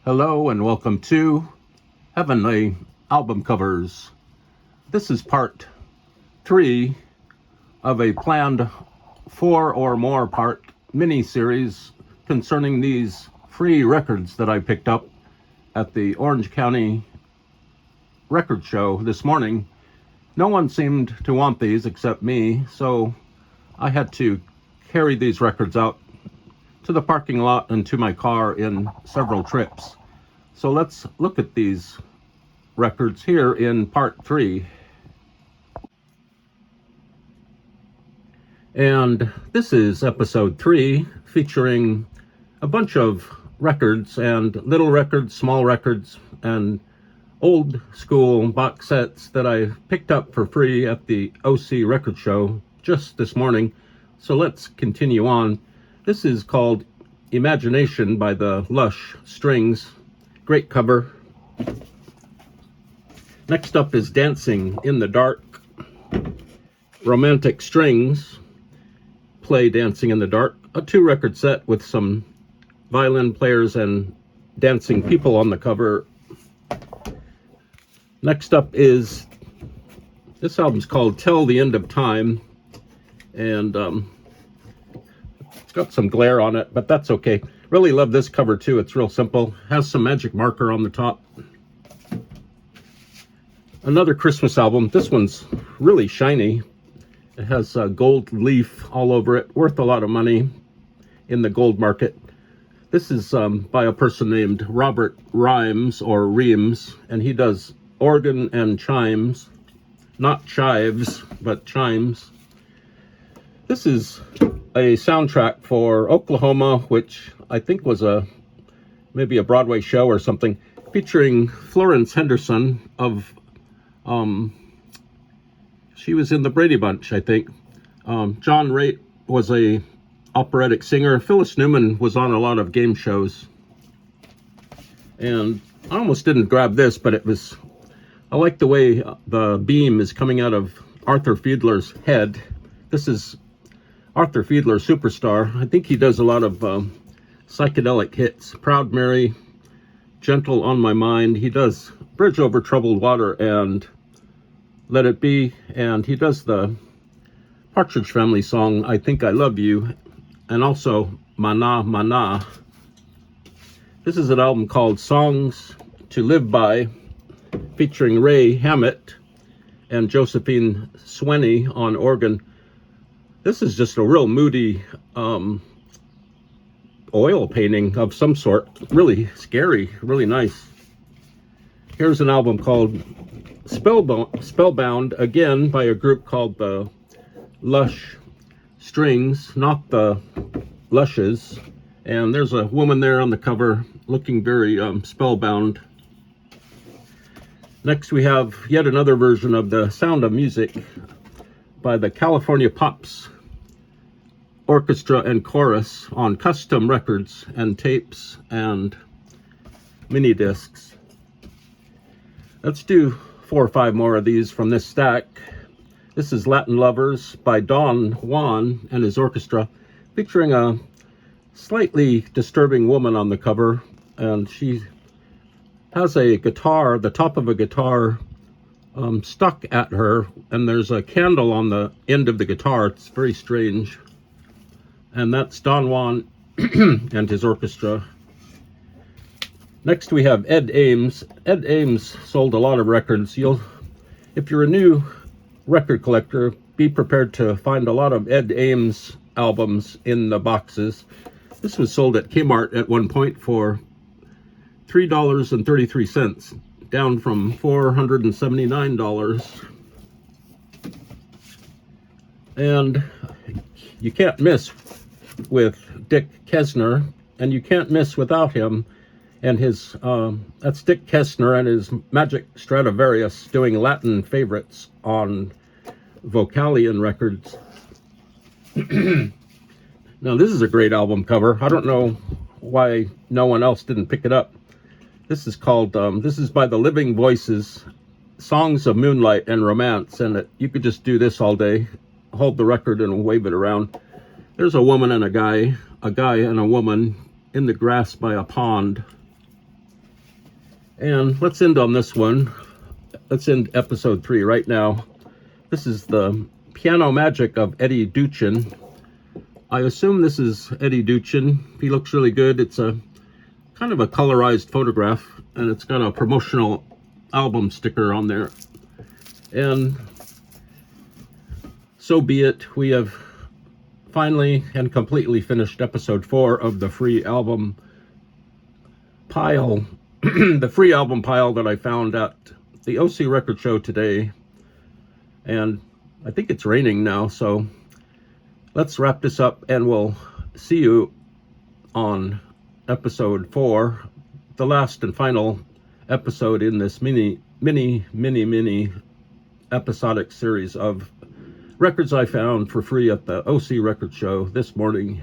Hello and welcome to Heavenly Album Covers. This is part 3 of a planned 4 or more part mini-series concerning these free records that I picked up at the Orange County record show this morning. No one seemed to want these except me, so I had to carry these records out to the parking lot and to my car in several trips. So let's look at these records here in part 3. And this is episode 3, featuring a bunch of records, and little records, small records, and old school box sets that I picked up for free at the OC record show just this morning. So let's continue on. This is called Imagination by the Lush Strings. Great cover. Next up is Dancing in the Dark. Romantic Strings play Dancing in the Dark, a 2-record set with some violin players and dancing people on the cover. Next up is, this album's called Till the End of Time, and it's got some glare on it, but that's okay. Really love this cover too. It's real simple. Has some magic marker on the top. Another Christmas album. This one's really shiny. It has a gold leaf all over it. Worth a lot of money in the gold market. This is by a person named Robert Rhymes, or Reams, and he does organ and chimes. Not chives, but chimes. This is a soundtrack for Oklahoma, which I think was maybe a Broadway show or something, featuring Florence Henderson of, she was in the Brady Bunch, I think. John Raitt was a operatic singer. Phyllis Newman was on a lot of game shows. And I almost didn't grab this, but I like the way the beam is coming out of Arthur Fiedler's head. This is Arthur Fiedler, superstar. I think he does a lot of psychedelic hits. Proud Mary, Gentle on My Mind. He does Bridge Over Troubled Water and Let It Be. And he does the Partridge Family song, I Think I Love You. And also Mana Mana. This is an album called Songs to Live By, featuring Ray Hammett and Josephine Swenny on organ. This is just a real moody oil painting of some sort. Really scary, really nice. Here's an album called Spellbound, again by a group called the Lush Strings, not the Lushes. And there's a woman there on the cover looking very spellbound. Next we have yet another version of The Sound of Music by the California Pops Orchestra and Chorus on custom records and tapes and mini discs. Let's do 4 or 5 more of these from this stack. This is Latin Lovers by Don Juan and his orchestra, featuring a slightly disturbing woman on the cover, and she has a guitar, the top of a guitar stuck at her, and there's a candle on the end of the guitar. It's very strange. And that's Don Juan and his orchestra. Next we have Ed Ames. Ed Ames sold a lot of records. If you're a new record collector, be prepared to find a lot of Ed Ames albums in the boxes. This was sold at Kmart at one point for $3.33, down from $479. And you can't miss with Dick Kessner, and you can't miss without him and his, that's Dick Kessner and his Magic Stradivarius doing Latin favorites on Vocalion Records. Now this is a great album cover. I don't know why no one else didn't pick it up. This is called, this is by the Living Voices, Songs of Moonlight and Romance, and you could just do this all day, hold the record and wave it around. There's a woman and a guy and a woman in the grass by a pond. And let's end on this one. Let's end episode 3 right now. This is the Piano Magic of Eddie Duchin. I assume this is Eddie Duchin. He looks really good. It's a kind of a colorized photograph, and it's got a promotional album sticker on there. And so be it. We have finally and completely finished episode 4 of the free album pile. The free album pile that I found at the OC Record Show today. And I think it's raining now, so let's wrap this up, and we'll see you on episode 4, the last and final episode in this mini episodic series of records I found for free at the OC Record Show this morning.